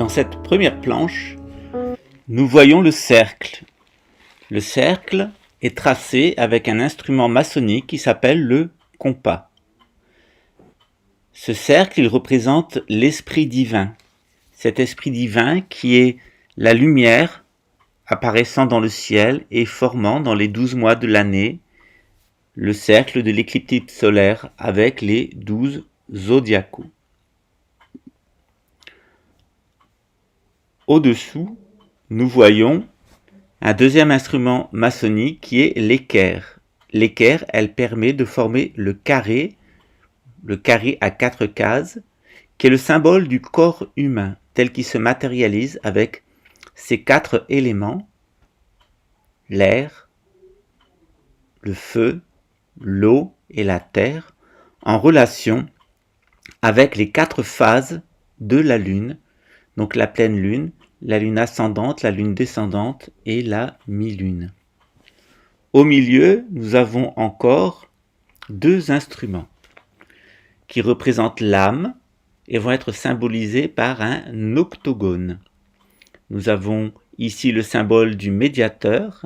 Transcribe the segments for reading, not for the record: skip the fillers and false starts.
Dans cette première planche, nous voyons le cercle. Le cercle est tracé avec un instrument maçonnique qui s'appelle le compas. Ce cercle, il représente l'esprit divin. Cet esprit divin qui est la lumière apparaissant dans le ciel et formant dans les 12 mois de l'année le cercle de l'éclipse solaire avec les 12 zodiacaux. Au-dessous, nous voyons un deuxième instrument maçonnique qui est l'équerre. L'équerre, elle permet de former le carré à 4 cases, qui est le symbole du corps humain, tel qu'il se matérialise avec ces 4 éléments, l'air, le feu, l'eau et la terre, en relation avec les 4 phases de la lune, donc la pleine lune, la lune ascendante, la lune descendante et la mi-lune. Au milieu, nous avons encore 2 instruments qui représentent l'âme et vont être symbolisés par un octogone. Nous avons ici le symbole du médiateur,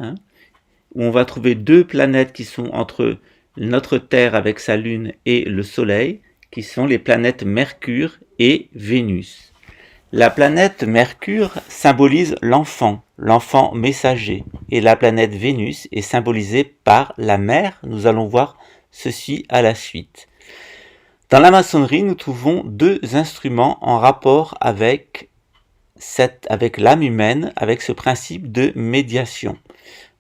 où on va trouver 2 planètes qui sont entre notre Terre avec sa lune et le Soleil, qui sont les planètes Mercure et Vénus. La planète Mercure symbolise l'enfant messager, et la planète Vénus est symbolisée par la mère. Nous allons voir ceci à la suite. Dans la maçonnerie, nous trouvons 2 instruments en rapport avec l'âme humaine, avec ce principe de médiation.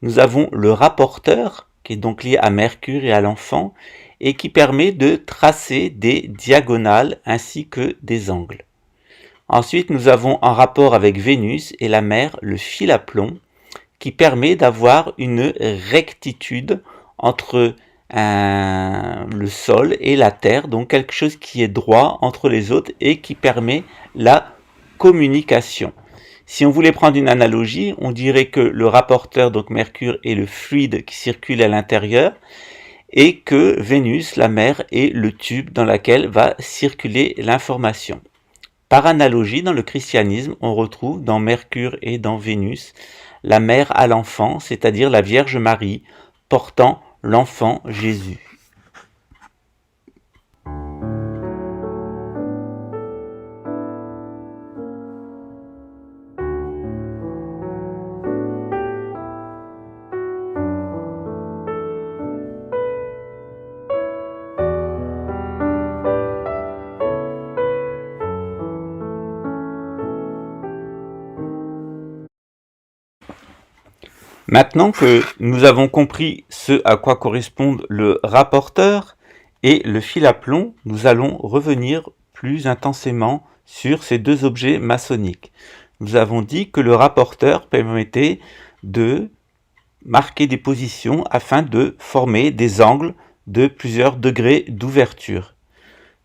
Nous avons le rapporteur, qui est donc lié à Mercure et à l'enfant, et qui permet de tracer des diagonales ainsi que des angles. Ensuite, nous avons en rapport avec Vénus et la mère le fil à plomb, qui permet d'avoir une rectitude entre le sol et la terre, donc quelque chose qui est droit entre les autres et qui permet la communication. Si on voulait prendre une analogie, on dirait que le rapporteur, donc Mercure, est le fluide qui circule à l'intérieur et que Vénus, la mer, est le tube dans lequel va circuler l'information. Par analogie, dans le christianisme, on retrouve dans Mercure et dans Vénus la mère à l'enfant, c'est-à-dire la Vierge Marie, portant l'enfant Jésus. Maintenant que nous avons compris ce à quoi correspondent le rapporteur et le fil à plomb, nous allons revenir plus intensément sur ces 2 objets maçonniques. Nous avons dit que le rapporteur permettait de marquer des positions afin de former des angles de plusieurs degrés d'ouverture.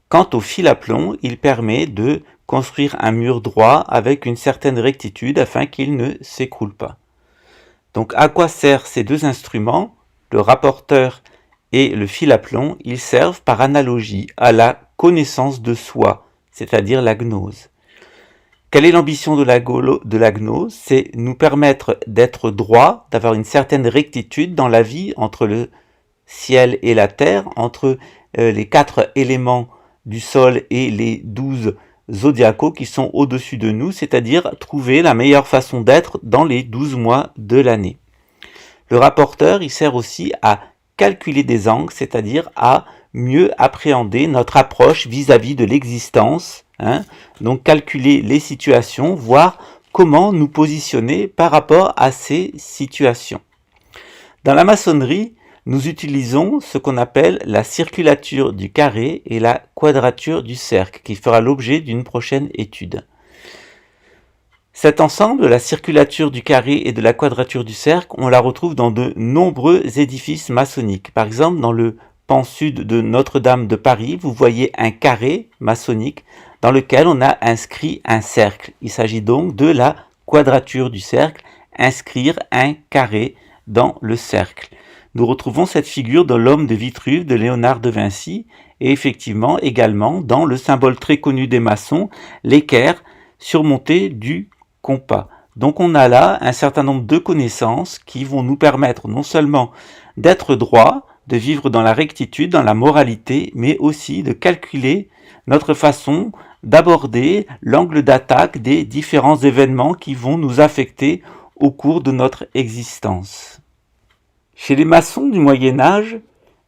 Quant au fil à plomb, il permet de construire un mur droit avec une certaine rectitude afin qu'il ne s'écroule pas. Donc à quoi servent ces 2 instruments, le rapporteur et le fil à plomb? Ils servent par analogie à la connaissance de soi, c'est-à-dire la gnose. Quelle est l'ambition de la gnose? C'est nous permettre d'être droit, d'avoir une certaine rectitude dans la vie entre le ciel et la terre, entre les 4 éléments du sol et les 12 zodiacaux qui sont au-dessus de nous, c'est-à-dire trouver la meilleure façon d'être dans les 12 mois de l'année. Le rapporteur, il sert aussi à calculer des angles, c'est-à-dire à mieux appréhender notre approche vis-à-vis de l'existence, donc calculer les situations, voir comment nous positionner par rapport à ces situations. Dans la maçonnerie, nous utilisons ce qu'on appelle la circulature du carré et la quadrature du cercle, qui fera l'objet d'une prochaine étude. Cet ensemble, la circulature du carré et de la quadrature du cercle, on la retrouve dans de nombreux édifices maçonniques. Par exemple, dans le pan sud de Notre-Dame de Paris, vous voyez un carré maçonnique dans lequel on a inscrit un cercle. Il s'agit donc de la quadrature du cercle, inscrire un carré dans le cercle. Nous retrouvons cette figure de l'homme de Vitruve de Léonard de Vinci et effectivement également dans le symbole très connu des maçons, l'équerre surmonté du compas. Donc on a là un certain nombre de connaissances qui vont nous permettre non seulement d'être droit, de vivre dans la rectitude, dans la moralité, mais aussi de calculer notre façon d'aborder l'angle d'attaque des différents événements qui vont nous affecter au cours de notre existence. Chez les maçons du Moyen Âge,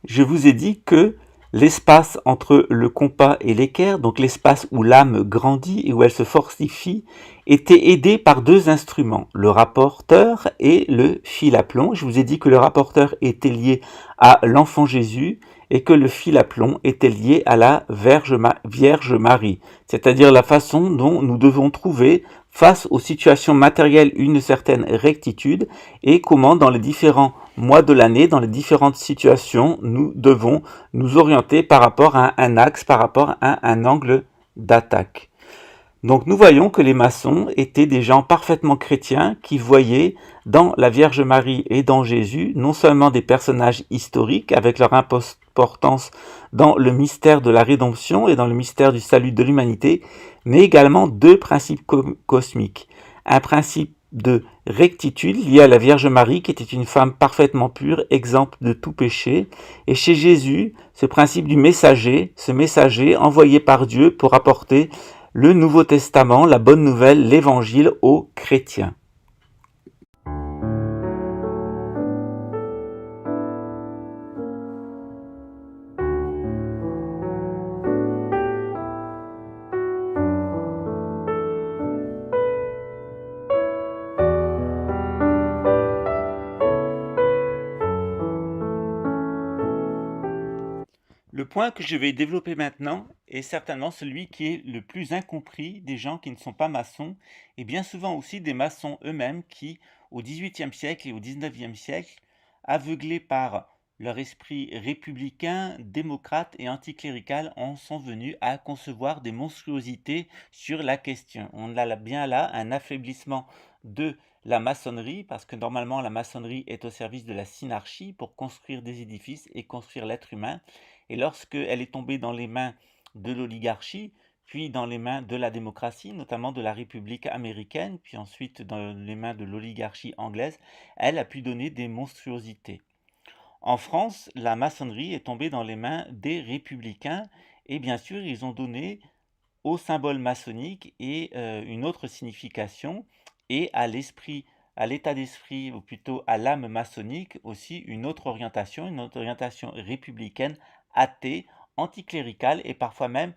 je vous ai dit que l'espace entre le compas et l'équerre, donc l'espace où l'âme grandit et où elle se fortifie, était aidé par deux instruments, le rapporteur et le fil à plomb. Je vous ai dit que le rapporteur était lié à l'enfant Jésus et que le fil à plomb était lié à la Vierge Marie, c'est-à-dire la façon dont nous devons trouver face aux situations matérielles une certaine rectitude et comment dans les différents mois de l'année, dans les différentes situations, nous devons nous orienter par rapport à un axe, par rapport à un angle d'attaque. Donc nous voyons que les maçons étaient des gens parfaitement chrétiens qui voyaient dans la Vierge Marie et dans Jésus non seulement des personnages historiques avec leur importance dans le mystère de la rédemption et dans le mystère du salut de l'humanité, mais également deux principes cosmiques. Un principe de rectitude lié à la Vierge Marie qui était une femme parfaitement pure, exempte de tout péché, et chez Jésus, ce principe du messager, ce messager envoyé par Dieu pour apporter le Nouveau Testament, la bonne nouvelle, l'évangile aux chrétiens. Le point que je vais développer maintenant est certainement celui qui est le plus incompris des gens qui ne sont pas maçons, et bien souvent aussi des maçons eux-mêmes qui, au XVIIIe siècle et au XIXe siècle, aveuglés par leur esprit républicain, démocrate et anticlérical, en sont venus à concevoir des monstruosités sur la question. On a bien là un affaiblissement de la maçonnerie, parce que normalement la maçonnerie est au service de la synarchie pour construire des édifices et construire l'être humain. Et lorsqu'elle est tombée dans les mains de l'oligarchie, puis dans les mains de la démocratie, notamment de la République américaine, puis ensuite dans les mains de l'oligarchie anglaise, elle a pu donner des monstruosités. En France, la maçonnerie est tombée dans les mains des républicains, et bien sûr, ils ont donné au symbole maçonnique et une autre signification, et à l'esprit, à l'état d'esprit, ou plutôt à l'âme maçonnique, aussi une autre orientation républicaine, athée, anticléricale et parfois même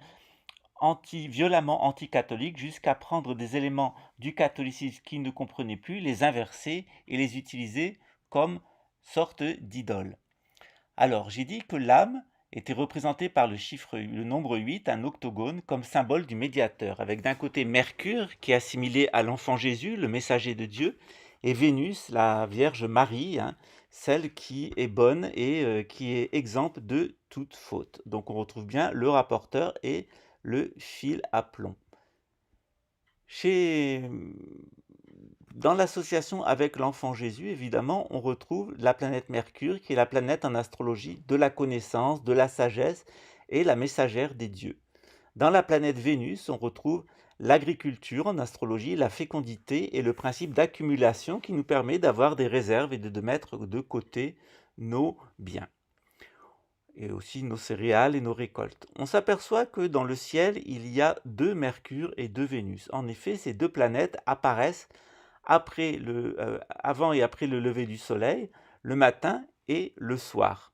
violemment anticatholique, jusqu'à prendre des éléments du catholicisme qu'ils ne comprenaient plus, les inverser et les utiliser comme sorte d'idole. Alors, j'ai dit que l'âme était représentée par le nombre 8, un octogone, comme symbole du médiateur, avec d'un côté Mercure, qui est assimilé à l'enfant Jésus, le messager de Dieu, et Vénus, la Vierge Marie, celle qui est bonne et qui est exempte de toute faute. Donc on retrouve bien le rapporteur et le fil à plomb. Dans l'association avec l'enfant Jésus, évidemment, on retrouve la planète Mercure, qui est la planète en astrologie de la connaissance, de la sagesse et la messagère des dieux. Dans la planète Vénus, on retrouve l'agriculture en astrologie, la fécondité et le principe d'accumulation qui nous permet d'avoir des réserves et de mettre de côté nos biens et aussi nos céréales et nos récoltes. On s'aperçoit que dans le ciel, il y a deux Mercure et deux Vénus. En effet, ces deux planètes apparaissent avant et après le lever du soleil, le matin et le soir.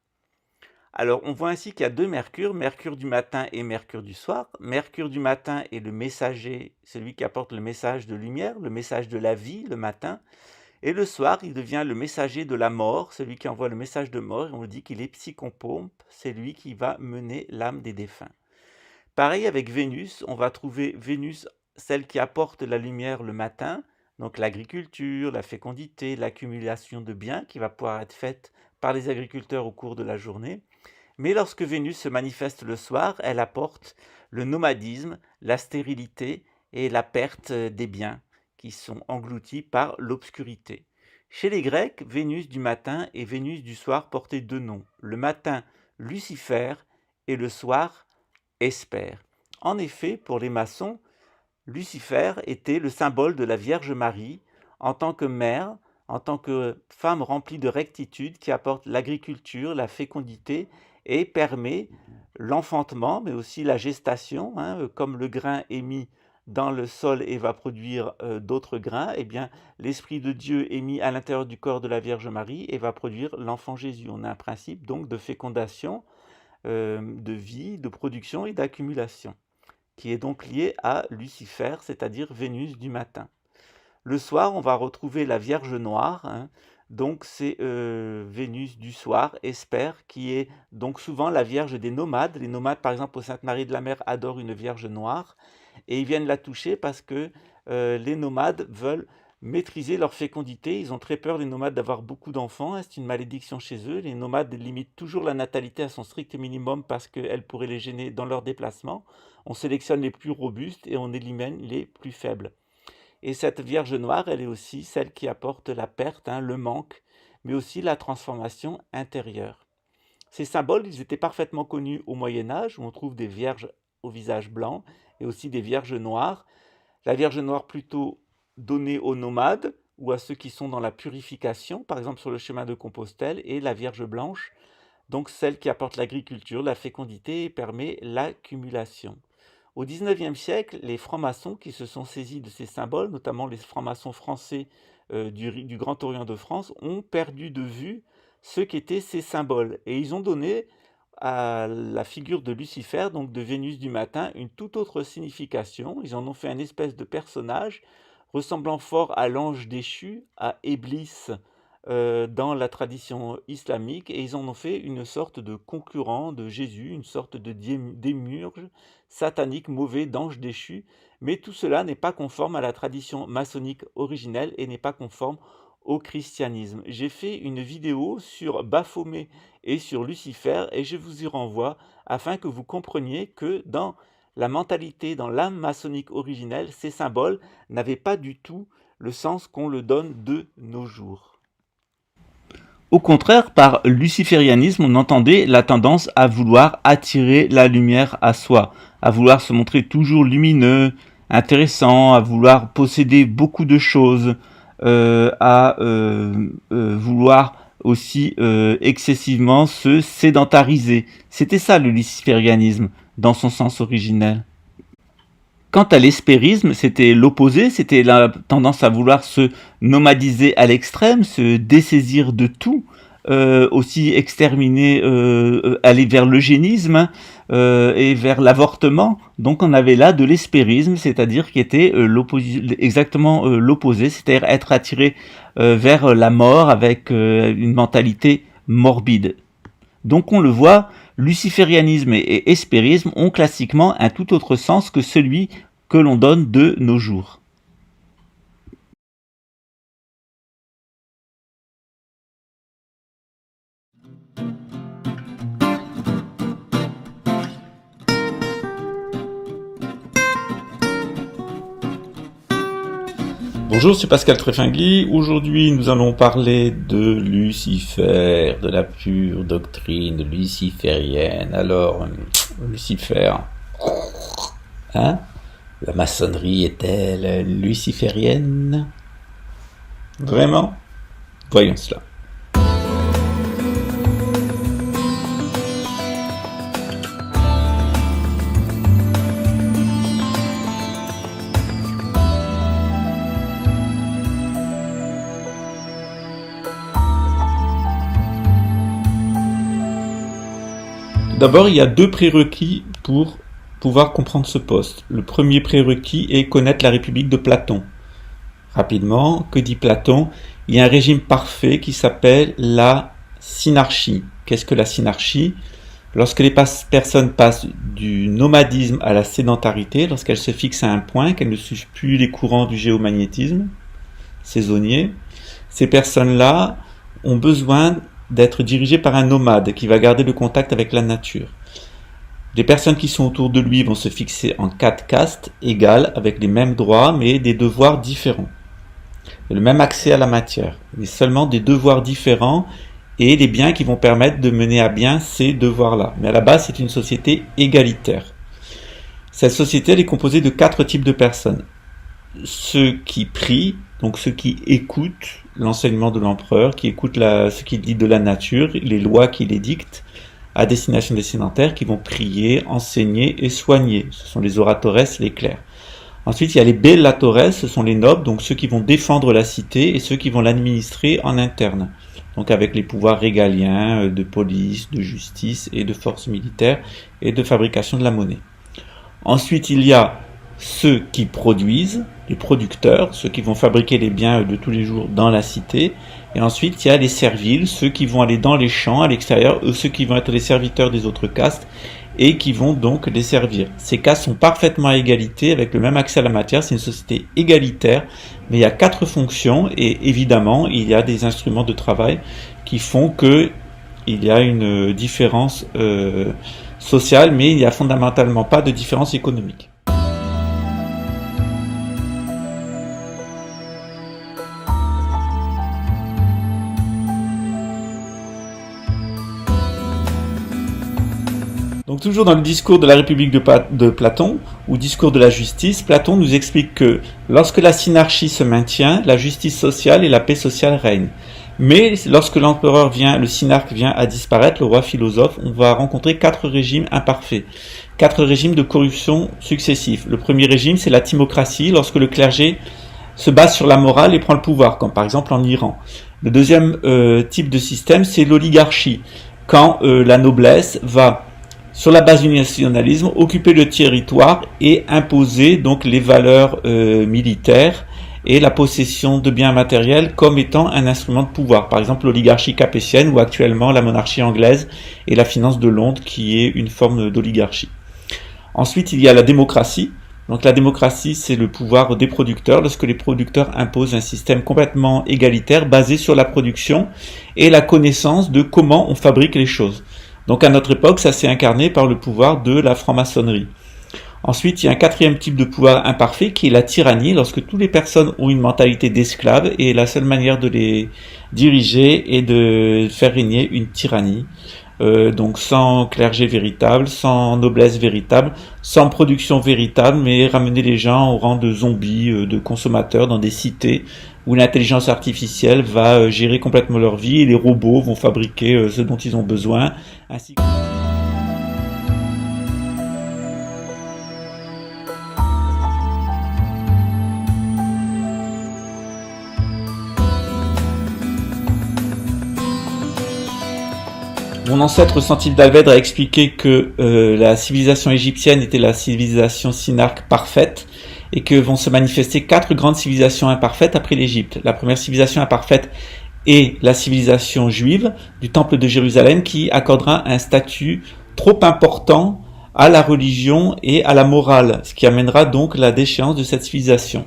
Alors, on voit ainsi qu'il y a deux Mercure, Mercure du matin et Mercure du soir. Mercure du matin est le messager, celui qui apporte le message de lumière, le message de la vie le matin. Et le soir, il devient le messager de la mort, celui qui envoie le message de mort. Et on dit qu'il est psychompompe, c'est lui qui va mener l'âme des défunts. Pareil avec Vénus, on va trouver Vénus, celle qui apporte la lumière le matin, donc l'agriculture, la fécondité, l'accumulation de biens qui va pouvoir être faite par les agriculteurs au cours de la journée. Mais lorsque Vénus se manifeste le soir, elle apporte le nomadisme, la stérilité et la perte des biens qui sont engloutis par l'obscurité. Chez les Grecs, Vénus du matin et Vénus du soir portaient deux noms. Le matin, Lucifer, et le soir, Esper. En effet, pour les maçons, Lucifer était le symbole de la Vierge Marie en tant que mère, en tant que femme remplie de rectitude qui apporte l'agriculture, la fécondité et permet l'enfantement, mais aussi la gestation, comme le grain est mis dans le sol et va produire d'autres grains, eh bien l'Esprit de Dieu est mis à l'intérieur du corps de la Vierge Marie et va produire l'enfant Jésus. On a un principe donc de fécondation, de vie, de production et d'accumulation, qui est donc lié à Lucifer, c'est-à-dire Vénus du matin. Le soir, on va retrouver la Vierge Noire, donc c'est Vénus du soir, Esper, qui est donc souvent la Vierge des nomades. Les nomades, par exemple, au Sainte-Marie de la Mer, adorent une Vierge Noire, et ils viennent la toucher parce que les nomades veulent maîtriser leur fécondité. Ils ont très peur, les nomades, d'avoir beaucoup d'enfants, c'est une malédiction chez eux. Les nomades limitent toujours la natalité à son strict minimum parce qu'elle pourrait les gêner dans leur déplacement. On sélectionne les plus robustes et on élimine les plus faibles. Et cette Vierge Noire, elle est aussi celle qui apporte la perte, le manque, mais aussi la transformation intérieure. Ces symboles, ils étaient parfaitement connus au Moyen-Âge, où on trouve des vierges au visage blanc et aussi des vierges noires. La Vierge Noire plutôt donnée aux nomades ou à ceux qui sont dans la purification, par exemple sur le chemin de Compostelle, et la Vierge Blanche, donc celle qui apporte l'agriculture, la fécondité et permet l'accumulation. Au XIXe siècle, les francs-maçons qui se sont saisis de ces symboles, notamment les francs-maçons français du Grand Orient de France, ont perdu de vue ce qu'étaient ces symboles. Et ils ont donné à la figure de Lucifer, donc de Vénus du matin, une toute autre signification. Ils en ont fait un espèce de personnage ressemblant fort à l'ange déchu, à Iblis, dans la tradition islamique, et ils en ont fait une sorte de concurrent de Jésus, une sorte de démiurge satanique, mauvais, d'ange déchu, mais tout cela n'est pas conforme à la tradition maçonnique originelle et n'est pas conforme au christianisme. J'ai fait une vidéo sur Baphomet et sur Lucifer et je vous y renvoie afin que vous compreniez que dans la mentalité, dans l'âme maçonnique originelle, ces symboles n'avaient pas du tout le sens qu'on le donne de nos jours. Au contraire, par luciférianisme, on entendait la tendance à vouloir attirer la lumière à soi, à vouloir se montrer toujours lumineux, intéressant, à vouloir posséder beaucoup de choses, à vouloir aussi excessivement se sédentariser. C'était ça le luciférianisme, dans son sens originel. Quant à l'hespérisme, c'était l'opposé, c'était la tendance à vouloir se nomadiser à l'extrême, se dessaisir de tout, aussi exterminer, aller vers l'eugénisme et vers l'avortement. Donc on avait là de l'hespérisme, c'est-à-dire qui était exactement l'opposé, c'est-à-dire être attiré vers la mort avec une mentalité morbide. Donc on le voit, luciférianisme et hespérisme ont classiquement un tout autre sens que celui que l'on donne de nos jours. Bonjour, c'est Pascal Tréfingui. Aujourd'hui, nous allons parler de Lucifer, de la pure doctrine luciférienne. Alors, Lucifer, la maçonnerie est-elle luciférienne? Vraiment? Voyons cela. D'abord, il y a deux prérequis pour pouvoir comprendre ce poste. Le premier prérequis est connaître la République de Platon. Rapidement, que dit Platon? Il y a un régime parfait qui s'appelle la synarchie. Qu'est-ce que la synarchie? Lorsque les personnes passent du nomadisme à la sédentarité, lorsqu'elles se fixent à un point, qu'elles ne suivent plus les courants du géomagnétisme saisonnier, ces personnes-là ont besoin d'être dirigées par un nomade qui va garder le contact avec la nature. Les personnes qui sont autour de lui vont se fixer en 4 castes égales, avec les mêmes droits, mais des devoirs différents. Le même accès à la matière, mais seulement des devoirs différents et les biens qui vont permettre de mener à bien ces devoirs-là. Mais à la base, c'est une société égalitaire. Cette société, elle est composée de 4 types de personnes. Ceux qui prient, donc ceux qui écoutent l'enseignement de l'empereur, qui écoutent ce qu'il dit de la nature, les lois qu'il édicte, à destination des sédentaires, qui vont prier, enseigner et soigner. Ce sont les oratores, les clercs. Ensuite, il y a les bellatores, ce sont les nobles, donc ceux qui vont défendre la cité et ceux qui vont l'administrer en interne. Donc avec les pouvoirs régaliens de police, de justice et de forces militaires et de fabrication de la monnaie. Ensuite, il y a ceux qui produisent, les producteurs, ceux qui vont fabriquer les biens de tous les jours dans la cité. Et ensuite, il y a les serviles, ceux qui vont aller dans les champs à l'extérieur, ceux qui vont être les serviteurs des autres castes et qui vont donc les servir. Ces castes sont parfaitement à égalité avec le même accès à la matière, c'est une société égalitaire, mais il y a 4 fonctions et évidemment, il y a des instruments de travail qui font que il y a une différence sociale, mais il n'y a fondamentalement pas de différence économique. Donc toujours dans le discours de la République de Platon, ou discours de la justice, Platon nous explique que lorsque la synarchie se maintient, la justice sociale et la paix sociale règnent. Mais lorsque l'empereur vient, le synarque vient à disparaître, le roi philosophe, on va rencontrer 4 régimes imparfaits, 4 régimes de corruption successifs. Le premier régime, c'est la timocratie, lorsque le clergé se base sur la morale et prend le pouvoir, comme par exemple en Iran. Le deuxième type de système, c'est l'oligarchie, quand la noblesse va, sur la base du nationalisme, occuper le territoire et imposer donc les valeurs militaires et la possession de biens matériels comme étant un instrument de pouvoir. Par exemple, l'oligarchie capétienne ou actuellement la monarchie anglaise et la finance de Londres qui est une forme d'oligarchie. Ensuite, il y a la démocratie. Donc la démocratie, c'est le pouvoir des producteurs lorsque les producteurs imposent un système complètement égalitaire basé sur la production et la connaissance de comment on fabrique les choses. Donc à notre époque, ça s'est incarné par le pouvoir de la franc-maçonnerie. Ensuite, il y a un 4e type de pouvoir imparfait qui est la tyrannie, lorsque toutes les personnes ont une mentalité d'esclaves et la seule manière de les diriger est de faire régner une tyrannie. Donc sans clergé véritable, sans noblesse véritable, sans production véritable, mais ramener les gens au rang de zombies, de consommateurs dans des cités où l'intelligence artificielle va gérer complètement leur vie et les robots vont fabriquer ce dont ils ont besoin, ainsi que... Mon ancêtre Santif d'Alvèdre a expliqué que la civilisation égyptienne était la civilisation synarque parfaite et que vont se manifester 4 grandes civilisations imparfaites après l'Égypte. La première civilisation imparfaite est la civilisation juive du temple de Jérusalem qui accordera un statut trop important à la religion et à la morale, ce qui amènera donc la déchéance de cette civilisation.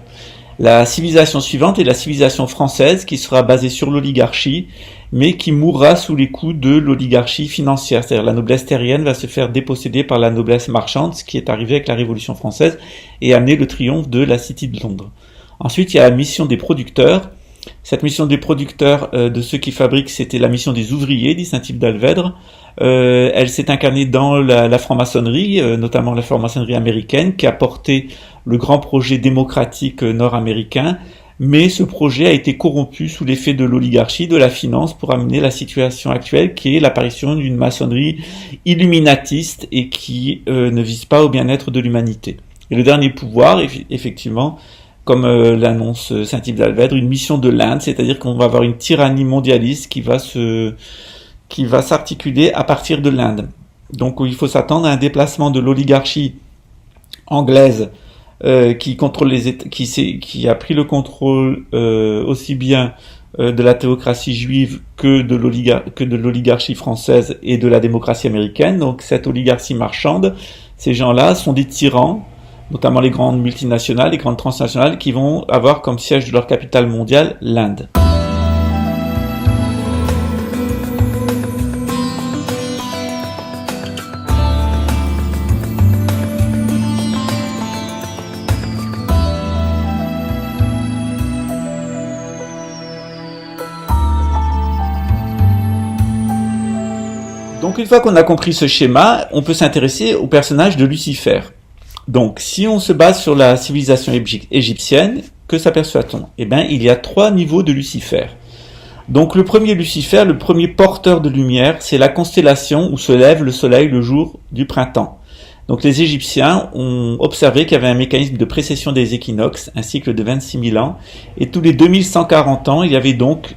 La civilisation suivante est la civilisation française qui sera basée sur l'oligarchie, mais qui mourra sous les coups de l'oligarchie financière. C'est-à-dire la noblesse terrienne va se faire déposséder par la noblesse marchande, ce qui est arrivé avec la Révolution française, et amener le triomphe de la City de Londres. Ensuite, il y a la mission des producteurs. Cette mission des producteurs, de ceux qui fabriquent, c'était la mission des ouvriers, dit Saint-Yves d'Alvèdre. Elle s'est incarnée dans la franc-maçonnerie, notamment la franc-maçonnerie américaine, qui a porté le grand projet démocratique nord-américain, mais ce projet a été corrompu sous l'effet de l'oligarchie, de la finance, pour amener la situation actuelle, qui est l'apparition d'une maçonnerie illuminatiste et qui ne vise pas au bien-être de l'humanité. Et le dernier pouvoir, effectivement, comme l'annonce Saint-Yves d'Alvèdre, une mission de l'Inde, c'est-à-dire qu'on va avoir une tyrannie mondialiste qui va s'articuler à partir de l'Inde. Donc il faut s'attendre à un déplacement de l'oligarchie anglaise qui contrôle les États, qui a pris le contrôle aussi bien de la théocratie juive que de l'oligarchie française et de la démocratie américaine. Donc cette oligarchie marchande, ces gens-là sont des tyrans, notamment les grandes multinationales, les grandes transnationales, qui vont avoir comme siège de leur capitale mondiale l'Inde. Donc une fois qu'on a compris ce schéma, on peut s'intéresser au personnage de Lucifer. Donc, si on se base sur la civilisation égyptienne, que s'aperçoit-on? Eh bien, il y a 3 niveaux de Lucifer. Donc, le premier Lucifer, le premier porteur de lumière, c'est la constellation où se lève le soleil le jour du printemps. Donc, les Égyptiens ont observé qu'il y avait un mécanisme de précession des équinoxes, un cycle de 26 000 ans, et tous les 2140 ans, il y avait donc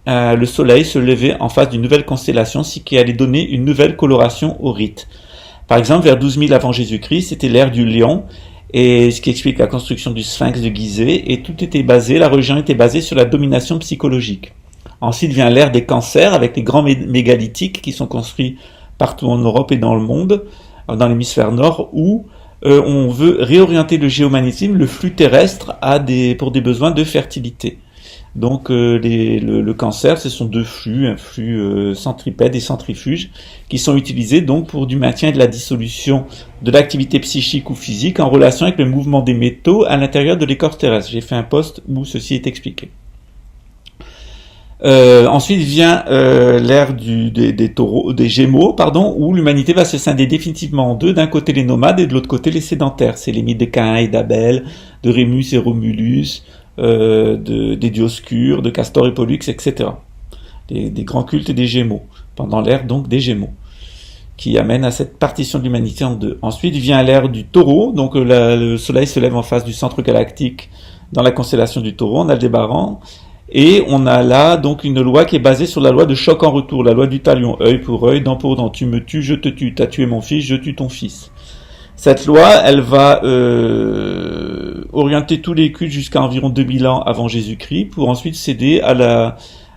le soleil se levait en face d'une nouvelle constellation, ce qui allait donner une nouvelle coloration au rite. Par exemple, vers 12 000 avant Jésus-Christ, c'était l'ère du lion, et ce qui explique la construction du sphinx de Gizeh, et tout était basé, la religion était basée sur la domination psychologique. Ensuite vient l'ère des cancers, avec les grands mégalithiques qui sont construits partout en Europe et dans le monde, dans l'hémisphère nord, où on veut réorienter le géomagnétisme, le flux terrestre, pour des besoins de fertilité. Donc le cancer, ce sont 2 flux, un flux centripète et centrifuge, qui sont utilisés donc pour du maintien et de la dissolution de l'activité psychique ou physique en relation avec le mouvement des métaux à l'intérieur de l'écorce terrestre. J'ai fait un post où ceci est expliqué. Ensuite vient l'ère des taureaux, des Gémeaux, où l'humanité va se scinder définitivement en 2, d'un côté les nomades et de l'autre côté les sédentaires. C'est les mythes de Caïn et d'Abel, de Rémus et Romulus, des Dioscures, de Castor et Pollux, etc. Des grands cultes des Gémeaux, pendant l'ère donc des Gémeaux, qui amène à cette partition de l'humanité en 2. Ensuite vient l'ère du Taureau, donc le soleil se lève en face du centre galactique dans la constellation du Taureau, on a Aldébaran, et on a là donc une loi qui est basée sur la loi de choc en retour, la loi du talion, œil pour œil, dent pour dent, tu me tues, je te tue, t'as tué mon fils, je tue ton fils. Cette loi, elle va orienter tous les cultes jusqu'à environ 2000 ans avant Jésus-Christ, pour ensuite céder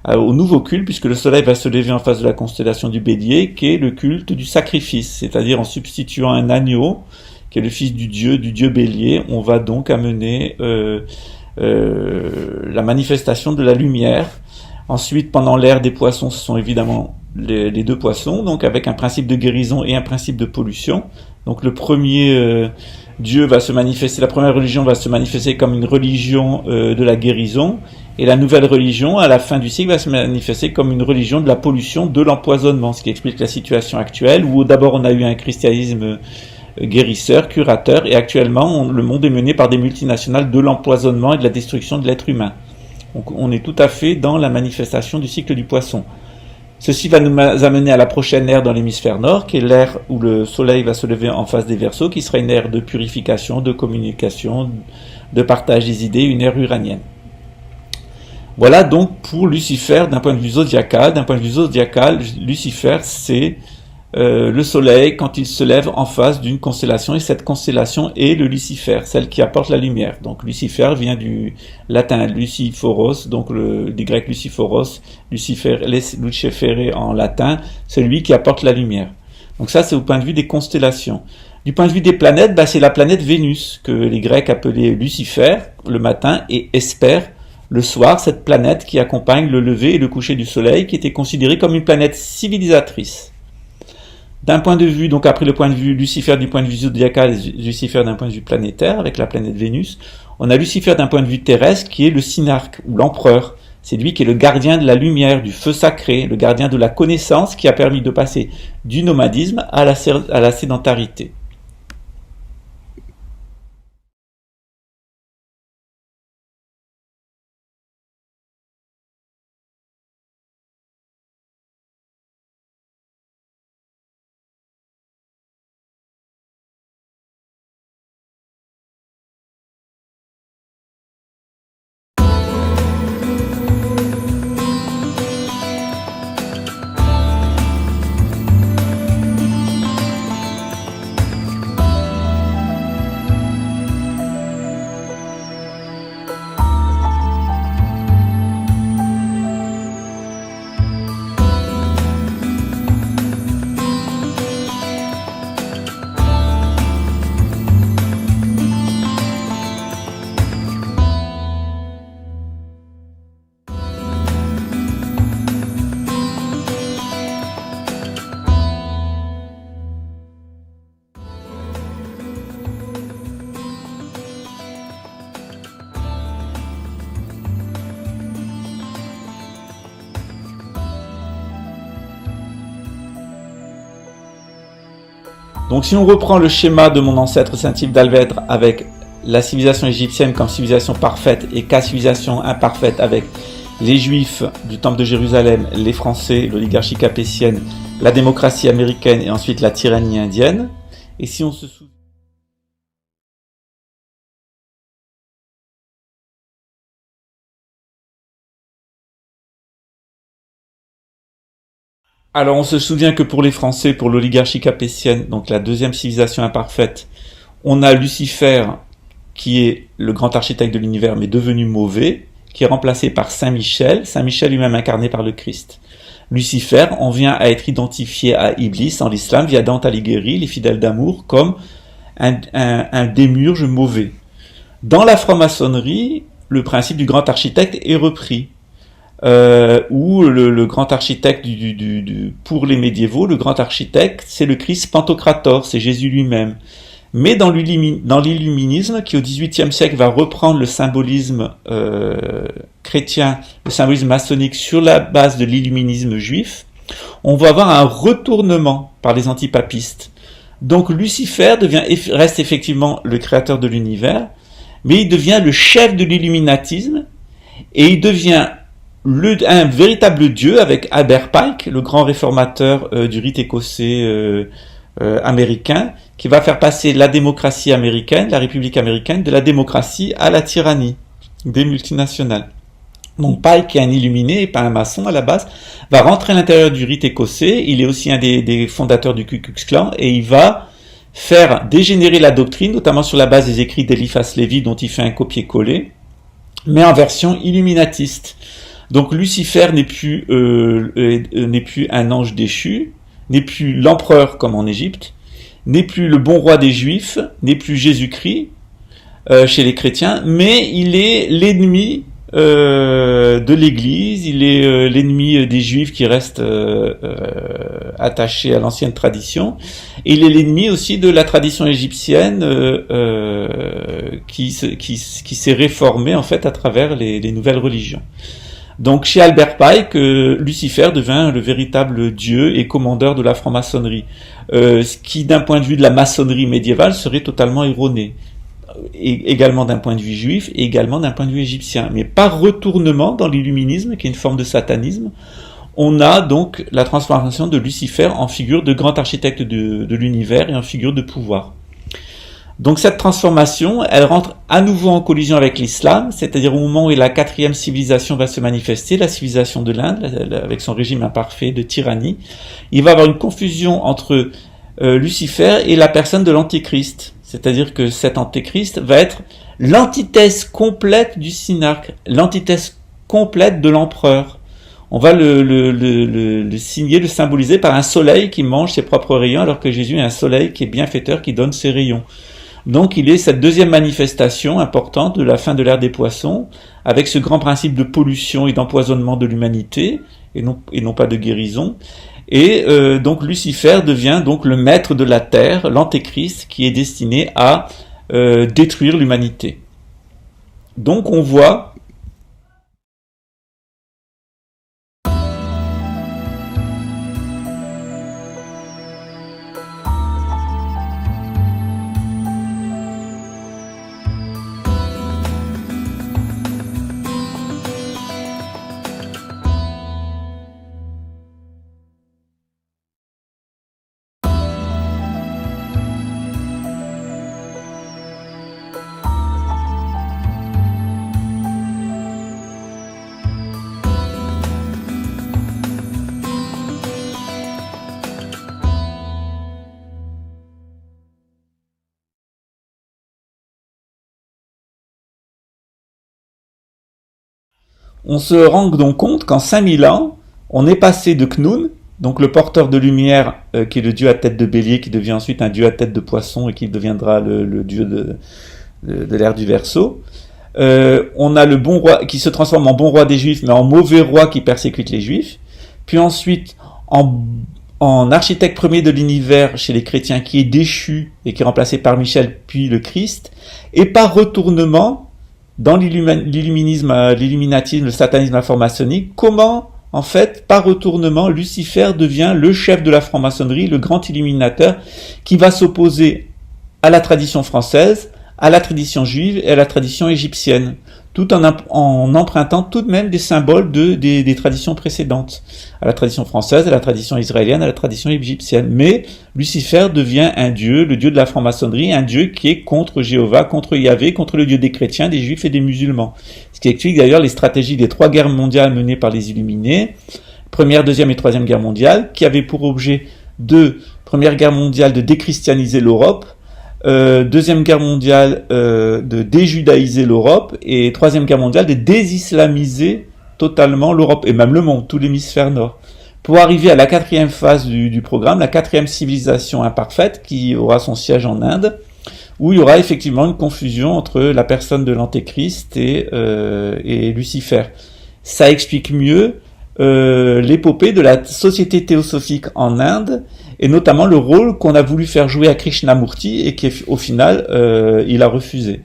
au nouveau culte, puisque le soleil va se lever en face de la constellation du Bélier, qui est le culte du sacrifice, c'est-à-dire en substituant un agneau, qui est le fils du dieu Bélier, on va donc amener la manifestation de la lumière. Ensuite, pendant l'ère des poissons, ce sont évidemment les 2 poissons, donc avec un principe de guérison et un principe de pollution. Donc le premier Dieu va se manifester, la première religion va se manifester comme une religion de la guérison, et la nouvelle religion, à la fin du cycle, va se manifester comme une religion de la pollution, de l'empoisonnement, ce qui explique la situation actuelle, où d'abord on a eu un christianisme guérisseur, curateur, et actuellement le monde est mené par des multinationales de l'empoisonnement et de la destruction de l'être humain. Donc on est tout à fait dans la manifestation du cycle du poisson. Ceci va nous amener à la prochaine ère dans l'hémisphère nord, qui est l'ère où le soleil va se lever en face des Verseaux, qui sera une ère de purification, de communication, de partage des idées, une ère uranienne. Voilà donc pour Lucifer d'un point de vue zodiacal. D'un point de vue zodiacal, Lucifer c'est le soleil quand il se lève en face d'une constellation, et cette constellation est le Lucifer, celle qui apporte la lumière. Donc Lucifer vient du latin Luciforos, donc du grec Luciforos, Lucifere en latin, celui qui apporte la lumière. Donc ça c'est au point de vue des constellations. Du point de vue des planètes, c'est la planète Vénus, que les Grecs appelaient Lucifer le matin et Hesper le soir, cette planète qui accompagne le lever et le coucher du soleil, qui était considérée comme une planète civilisatrice. D'un point de vue, donc après le point de vue Lucifer du point de vue zodiacal et Lucifer d'un point de vue planétaire, avec la planète Vénus, on a Lucifer d'un point de vue terrestre qui est le synarque, ou l'empereur. C'est lui qui est le gardien de la lumière, du feu sacré, le gardien de la connaissance qui a permis de passer du nomadisme à la sédentarité. Donc si on reprend le schéma de mon ancêtre Saint-Yves d'Alvètre avec la civilisation égyptienne comme civilisation parfaite et cas civilisation imparfaite avec les Juifs du Temple de Jérusalem, les Français, l'oligarchie capétienne, la démocratie américaine et ensuite la tyrannie indienne. Et si on se souvient... Alors on se souvient que pour les Français, pour l'oligarchie capétienne, donc la deuxième civilisation imparfaite, on a Lucifer qui est le grand architecte de l'univers mais devenu mauvais, qui est remplacé par Saint Michel lui-même incarné par le Christ. Lucifer en vient à être identifié à Iblis en l'islam via Dante Alighieri, les fidèles d'amour, comme un démiurge mauvais. Dans la franc-maçonnerie, le principe du grand architecte est repris. Où le grand architecte pour les médiévaux, le grand architecte, c'est le Christ Pantocrator, c'est Jésus lui-même. Mais dans l'illuminisme, qui au XVIIIe siècle va reprendre le symbolisme chrétien, le symbolisme maçonnique sur la base de l'illuminisme juif, on va avoir un retournement par les antipapistes. Donc Lucifer reste effectivement le créateur de l'univers, mais il devient le chef de l'illuminatisme, et il devient un véritable dieu avec Albert Pike, le grand réformateur du rite écossais américain, qui va faire passer la démocratie américaine, la République américaine, de la démocratie à la tyrannie des multinationales. Donc Pike, qui est un illuminé et pas un maçon à la base, va rentrer à l'intérieur du rite écossais. Il est aussi un des fondateurs du Ku Klux Klan et il va faire dégénérer la doctrine, notamment sur la base des écrits d'Eliphas Lévi, dont il fait un copier-coller, mais en version illuminatiste. Donc Lucifer n'est plus un ange déchu, n'est plus l'empereur comme en Égypte, n'est plus le bon roi des Juifs, n'est plus Jésus-Christ chez les chrétiens, mais il est l'ennemi de l'Église, il est l'ennemi des Juifs qui restent attachés à l'ancienne tradition, et il est l'ennemi aussi de la tradition égyptienne qui s'est réformée en fait à travers les nouvelles religions. Donc chez Albert Pike, Lucifer devint le véritable dieu et commandeur de la franc-maçonnerie, ce qui d'un point de vue de la maçonnerie médiévale serait totalement erroné, et également d'un point de vue juif et également d'un point de vue égyptien. Mais par retournement dans l'illuminisme, qui est une forme de satanisme, on a donc la transformation de Lucifer en figure de grand architecte de l'univers et en figure de pouvoir. Donc cette transformation, elle rentre à nouveau en collision avec l'islam, c'est-à-dire au moment où la quatrième civilisation va se manifester, la civilisation de l'Inde, avec son régime imparfait de tyrannie. Il va y avoir une confusion entre Lucifer et la personne de l'antéchrist, c'est-à-dire que cet antéchrist va être l'antithèse complète du synarque, l'antithèse complète de l'empereur. On va le signer, le symboliser par un soleil qui mange ses propres rayons, alors que Jésus est un soleil qui est bienfaiteur, qui donne ses rayons. Donc il est cette deuxième manifestation importante de la fin de l'ère des poissons, avec ce grand principe de pollution et d'empoisonnement de l'humanité, et non pas de guérison. Et donc Lucifer devient donc le maître de la terre, l'antéchrist, qui est destiné à détruire l'humanité. Donc on voit on se rend donc compte qu'en 5000 ans, on est passé de Khnum, donc le porteur de lumière, qui est le dieu à tête de bélier, qui devient ensuite un dieu à tête de poisson et qui deviendra le dieu de l'ère du Verseau. On a le bon roi qui se transforme en bon roi des Juifs, mais en mauvais roi qui persécute les Juifs. Puis ensuite, en architecte premier de l'univers chez les chrétiens, qui est déchu et qui est remplacé par Michel, puis le Christ. Et par retournement, dans l'illuminisme, l'illuminatisme, le satanisme informationniste, comment en fait, par retournement, Lucifer devient le chef de la franc-maçonnerie, le grand illuminateur, qui va s'opposer à la tradition française, à la tradition juive et à la tradition égyptienne, tout en empruntant tout de même des symboles des traditions précédentes, à la tradition française, à la tradition israélienne, à la tradition égyptienne. Mais Lucifer devient un dieu, le dieu de la franc-maçonnerie, un dieu qui est contre Jéhovah, contre Yahvé, contre le dieu des chrétiens, des juifs et des musulmans. Ce qui explique d'ailleurs les stratégies des 3 guerres mondiales menées par les Illuminés, Première, Deuxième et Troisième Guerre mondiale, qui avaient pour objet Première Guerre mondiale de déchristianiser l'Europe, Deuxième Guerre mondiale de déjudaïser l'Europe, et Troisième Guerre mondiale de désislamiser totalement l'Europe, et même le monde, tout l'hémisphère nord. Pour arriver à la 4e phase du programme, la 4e civilisation imparfaite, qui aura son siège en Inde, où il y aura effectivement une confusion entre la personne de l'Antéchrist et Lucifer. Ça explique mieux l'épopée de la société théosophique en Inde, et notamment le rôle qu'on a voulu faire jouer à Krishnamurti et qui au final il a refusé.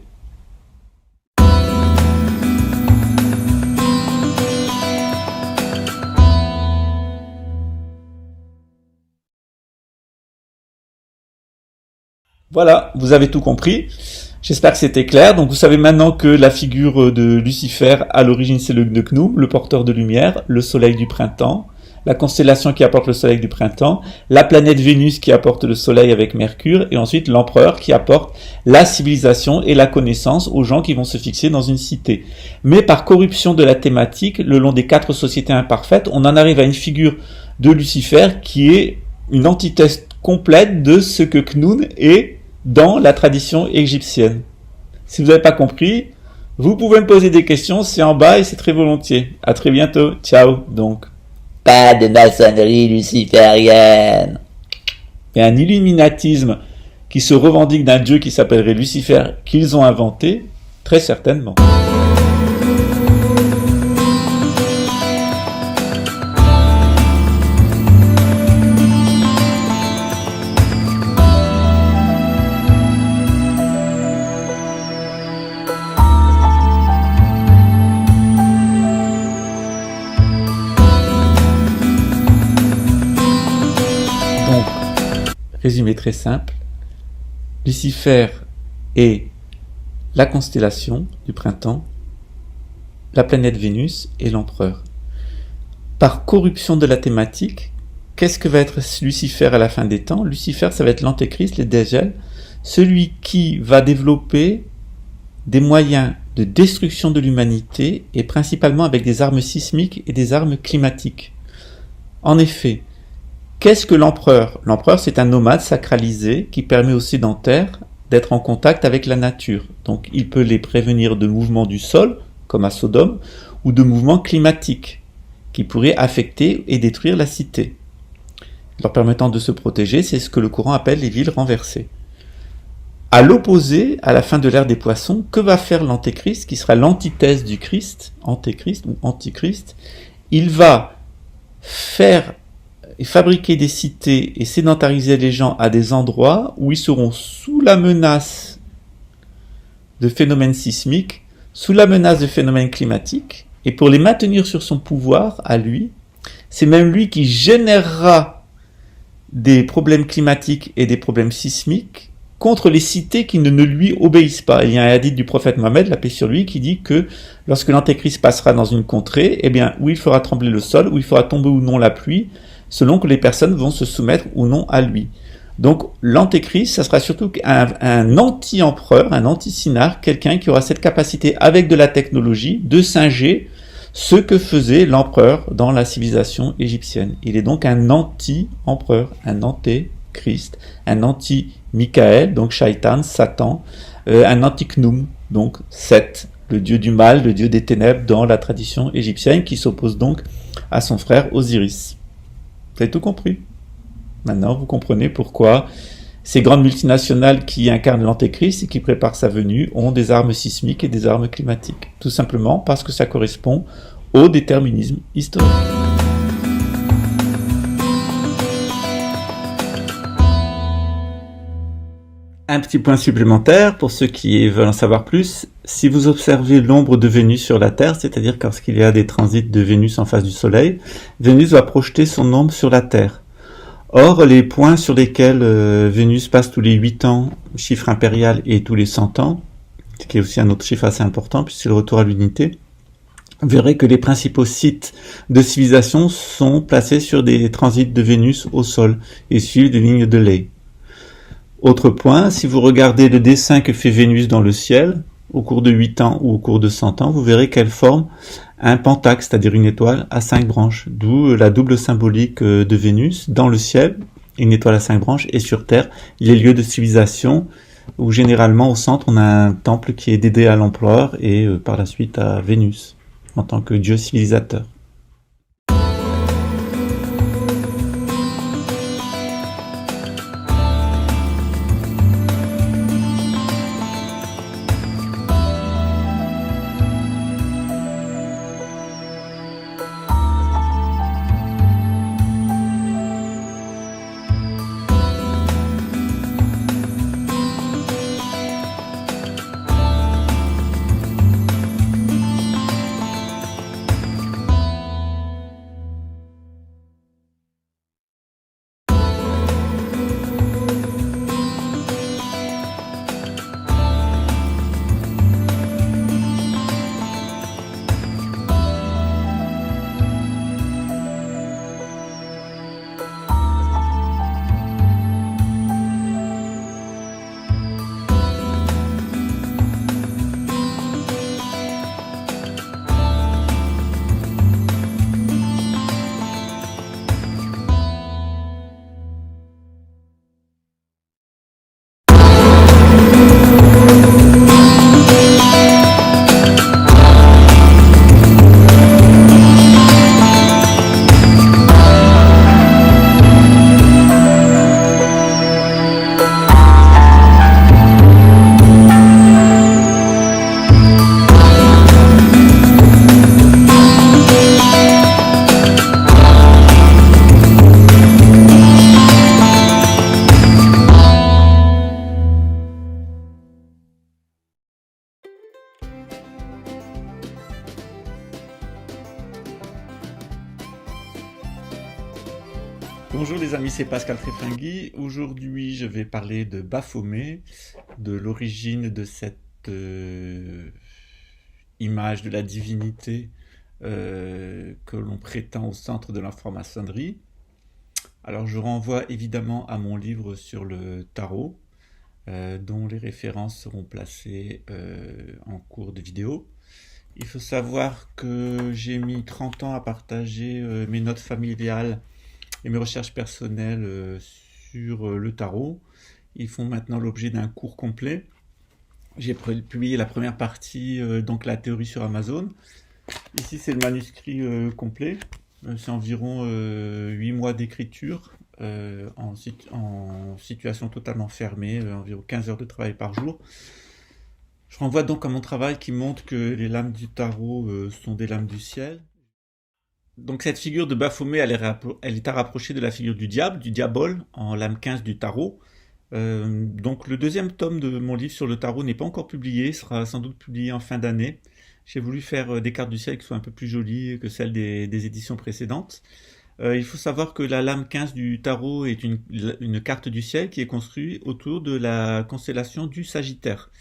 Voilà, vous avez tout compris. J'espère que c'était clair. Donc vous savez maintenant que la figure de Lucifer, à l'origine, c'est le Gnum, le porteur de lumière, le soleil du printemps, la constellation qui apporte le soleil du printemps, la planète Vénus qui apporte le soleil avec Mercure, et ensuite l'empereur qui apporte la civilisation et la connaissance aux gens qui vont se fixer dans une cité. Mais par corruption de la thématique, le long des 4 sociétés imparfaites, on en arrive à une figure de Lucifer qui est une antithèse complète de ce que Khnun est dans la tradition égyptienne. Si vous n'avez pas compris, vous pouvez me poser des questions, c'est en bas et c'est très volontiers. À très bientôt. Ciao, donc. Pas de maçonnerie luciférienne. Et un illuminatisme qui se revendique d'un dieu qui s'appellerait Lucifer, qu'ils ont inventé, très certainement. Résumé très simple, Lucifer est la constellation du printemps, la planète Vénus et l'empereur. Par corruption de la thématique, qu'est-ce que va être Lucifer à la fin des temps? Lucifer, ça va être l'antéchrist, le Dajjal, celui qui va développer des moyens de destruction de l'humanité et principalement avec des armes sismiques et des armes climatiques. En effet, qu'est-ce que l'empereur? L'empereur, c'est un nomade sacralisé qui permet aux sédentaires d'être en contact avec la nature. Donc, il peut les prévenir de mouvements du sol, comme à Sodome, ou de mouvements climatiques, qui pourraient affecter et détruire la cité. Leur permettant de se protéger, c'est ce que le Coran appelle les villes renversées. À l'opposé, à la fin de l'ère des poissons, que va faire l'antéchrist, qui sera l'antithèse du Christ, antéchrist ou antichrist? Il va fabriquer des cités et sédentariser les gens à des endroits où ils seront sous la menace de phénomènes sismiques, sous la menace de phénomènes climatiques, et pour les maintenir sur son pouvoir, à lui, c'est même lui qui générera des problèmes climatiques et des problèmes sismiques contre les cités qui ne lui obéissent pas. Il y a un hadith du prophète Mohammed, la paix sur lui, qui dit que lorsque l'antéchrist passera dans une contrée, eh bien, où il fera trembler le sol, où il fera tomber ou non la pluie, selon que les personnes vont se soumettre ou non à lui. Donc l'antéchrist, ça sera surtout un anti-empereur, un anti-synarque, quelqu'un qui aura cette capacité avec de la technologie de singer ce que faisait l'empereur dans la civilisation égyptienne. Il est donc un anti-empereur, un antéchrist, un anti-Michael, donc Shaitan, Satan, un anti-Khnum, donc Seth, le dieu du mal, le dieu des ténèbres dans la tradition égyptienne, qui s'oppose donc à son frère Osiris. Vous avez tout compris. Maintenant, vous comprenez pourquoi ces grandes multinationales qui incarnent l'antéchrist et qui préparent sa venue ont des armes sismiques et des armes climatiques. Tout simplement parce que ça correspond au déterminisme historique. Un petit point supplémentaire pour ceux qui veulent en savoir plus. Si vous observez l'ombre de Vénus sur la Terre, c'est-à-dire lorsqu'il y a des transits de Vénus en face du Soleil, Vénus va projeter son ombre sur la Terre. Or, les points sur lesquels Vénus passe tous les 8 ans, chiffre impérial, et tous les 100 ans, ce qui est aussi un autre chiffre assez important puisque c'est le retour à l'unité, vous verrez que les principaux sites de civilisation sont placés sur des transits de Vénus au sol et suivent des lignes de ley. Autre point, si vous regardez le dessin que fait Vénus dans le ciel, au cours de 8 ans ou au cours de 100 ans, vous verrez qu'elle forme un pentacle, c'est-à-dire une étoile à 5 branches, d'où la double symbolique de Vénus dans le ciel, une étoile à 5 branches, et sur Terre, les lieux de civilisation, où généralement au centre on a un temple qui est dédié à l'empereur et par la suite à Vénus, en tant que dieu civilisateur. Bonjour les amis, c'est Pascal Tréfingui. Aujourd'hui, je vais parler de Baphomet, de l'origine de cette image de la divinité que l'on prétend au centre de la franc-maçonnerie. Alors, je renvoie évidemment à mon livre sur le tarot, dont les références seront placées en cours de vidéo. Il faut savoir que j'ai mis 30 ans à partager mes notes familiales et mes recherches personnelles sur le tarot. Ils font maintenant l'objet d'un cours complet. J'ai publié la première partie, donc la théorie sur Amazon. Ici, c'est le manuscrit complet. C'est environ 8 mois d'écriture en situation totalement fermée, environ 15 heures de travail par jour. Je renvoie donc à mon travail qui montre que les lames du tarot sont des lames du ciel. Donc cette figure de Baphomet, elle est à rapprocher de la figure du diable, du diabole, en lame 15 du tarot. Donc le deuxième tome de mon livre sur le tarot n'est pas encore publié, sera sans doute publié en fin d'année. J'ai voulu faire des cartes du ciel qui soient un peu plus jolies que celles des éditions précédentes. Il faut savoir que la lame 15 du tarot est une carte du ciel qui est construite autour de la constellation du Sagittaire.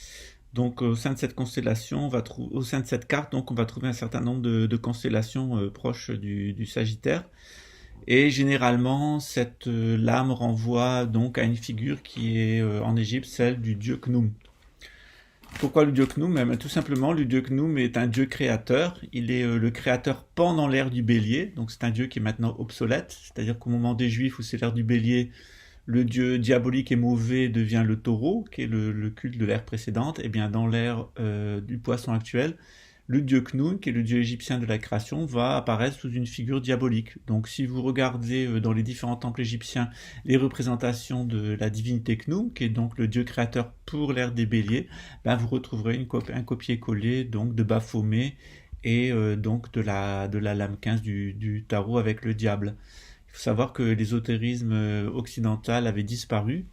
Donc au sein de cette constellation, au sein de cette carte, donc on va trouver un certain nombre de constellations proches du Sagittaire. Et généralement, cette lame renvoie donc à une figure qui est en Égypte, celle du dieu Khnum. Pourquoi le dieu Khnum? Tout simplement, le dieu Khnum est un dieu créateur. Il est le créateur pendant l'ère du Bélier, donc c'est un dieu qui est maintenant obsolète. C'est-à-dire qu'au moment des Juifs, où c'est l'ère du Bélier, le dieu diabolique et mauvais devient le taureau, qui est le culte de l'ère précédente. Et bien dans l'ère du poisson actuel, le dieu Khnum, qui est le dieu égyptien de la création, va apparaître sous une figure diabolique. Donc si vous regardez dans les différents temples égyptiens les représentations de la divinité Khnum, qui est donc le dieu créateur pour l'ère des béliers, ben vous retrouverez un copier-coller donc de Baphomet et donc de la lame 15 du tarot avec le diable. Il faut savoir que l'ésotérisme occidental avait disparu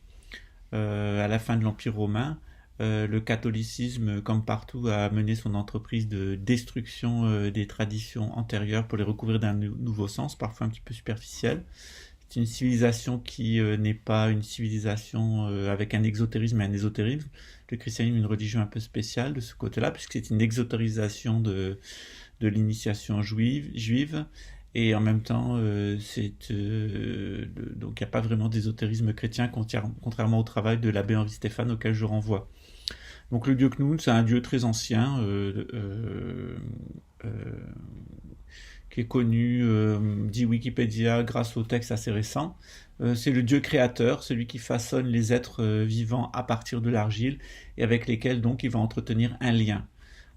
à la fin de l'Empire romain, le catholicisme, comme partout, a mené son entreprise de destruction des traditions antérieures pour les recouvrir d'un nouveau sens, parfois un petit peu superficiel. C'est une civilisation qui n'est pas une civilisation avec un exotérisme et un ésotérisme. Le christianisme est une religion un peu spéciale de ce côté-là, puisque c'est une exotérisation de l'initiation juive, et en même temps, donc il n'y a pas vraiment d'ésotérisme chrétien, contrairement au travail de l'abbé Henri Stéphane auquel je renvoie. Donc le dieu Khnum, c'est un dieu très ancien, qui est connu, dit Wikipédia, grâce aux textes assez récents. C'est le dieu créateur, celui qui façonne les êtres vivants à partir de l'argile et avec lesquels donc il va entretenir un lien.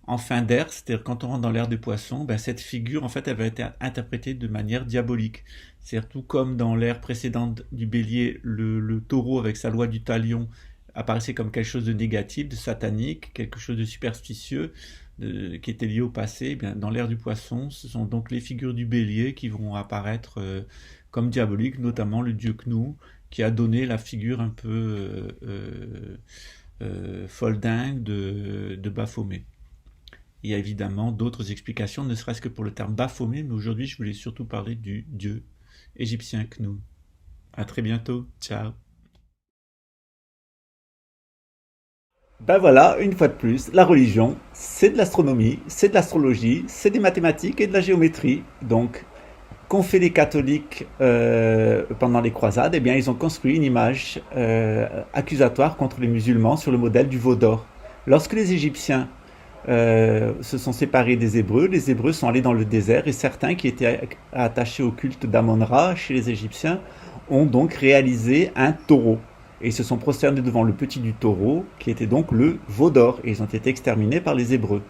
En fin d'ère, c'est-à-dire quand on rentre dans l'ère des poissons, cette figure en fait elle va être interprétée de manière diabolique. C'est-à-dire tout comme dans l'ère précédente du bélier, le taureau avec sa loi du talion apparaissait comme quelque chose de négatif, de satanique, quelque chose de superstitieux, qui était lié au passé. Eh bien, dans l'ère du poisson, ce sont donc les figures du bélier qui vont apparaître comme diaboliques, notamment le dieu Khnum, qui a donné la figure un peu foldingue de Baphomet. Il y a évidemment d'autres explications, ne serait-ce que pour le terme Baphomet, mais aujourd'hui je voulais surtout parler du dieu égyptien Khnum. À très bientôt, ciao. Voilà, une fois de plus, la religion, c'est de l'astronomie, c'est de l'astrologie, c'est des mathématiques et de la géométrie. Donc, qu'ont fait les catholiques pendant les croisades? Eh bien, ils ont construit une image accusatoire contre les musulmans sur le modèle du veau d'or. Lorsque les Égyptiens se sont séparés des Hébreux, les Hébreux sont allés dans le désert et certains qui étaient attachés au culte d'Amon-Ra chez les Égyptiens ont donc réalisé un taureau. Et ils se sont prosternés devant le petit du taureau, qui était donc le veau d'or, et ils ont été exterminés par les Hébreux.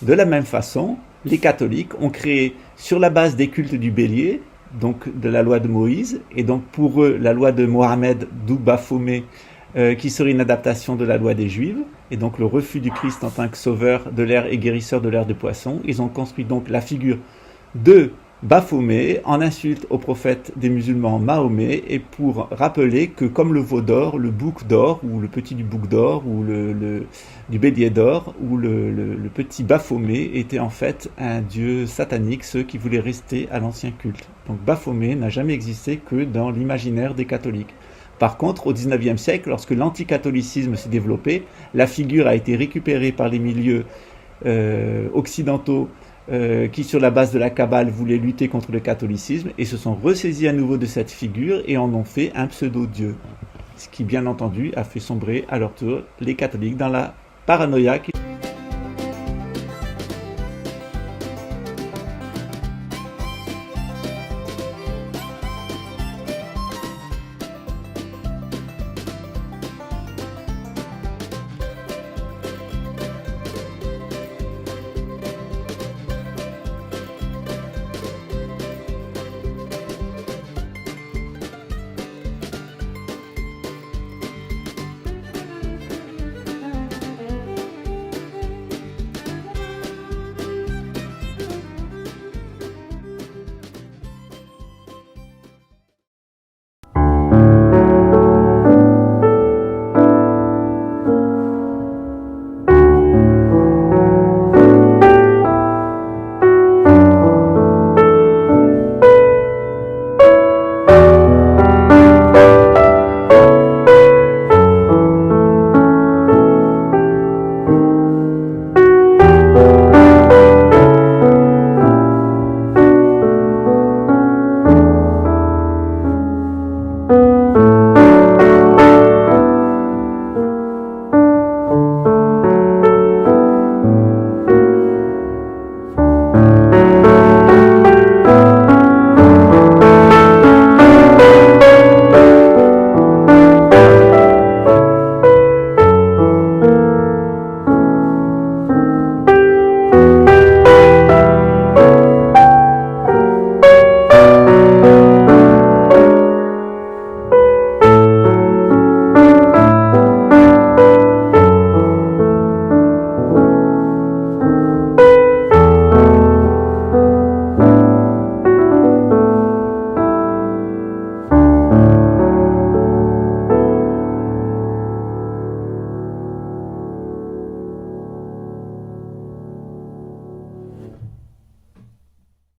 De la même façon, les catholiques ont créé, sur la base des cultes du bélier, donc de la loi de Moïse, et donc pour eux, la loi de Mohammed, d'où Baphomet, qui serait une adaptation de la loi des Juifs, et donc le refus du Christ en tant que sauveur de l'ère et guérisseur de l'ère de poisson. Ils ont construit donc la figure de Baphomet en insulte au prophète des musulmans Mahomet, et pour rappeler que comme le veau d'or, le bouc d'or, ou le petit du bouc d'or, ou du bélier d'or, ou le petit Baphomet était en fait un dieu satanique, ceux qui voulaient rester à l'ancien culte. Donc Baphomet n'a jamais existé que dans l'imaginaire des catholiques. Par contre, au XIXe siècle, lorsque l'anticatholicisme s'est développé, la figure a été récupérée par les milieux occidentaux qui, sur la base de la Kabbale, voulaient lutter contre le catholicisme et se sont ressaisis à nouveau de cette figure et en ont fait un pseudo-dieu. Ce qui, bien entendu, a fait sombrer à leur tour les catholiques dans la paranoïa.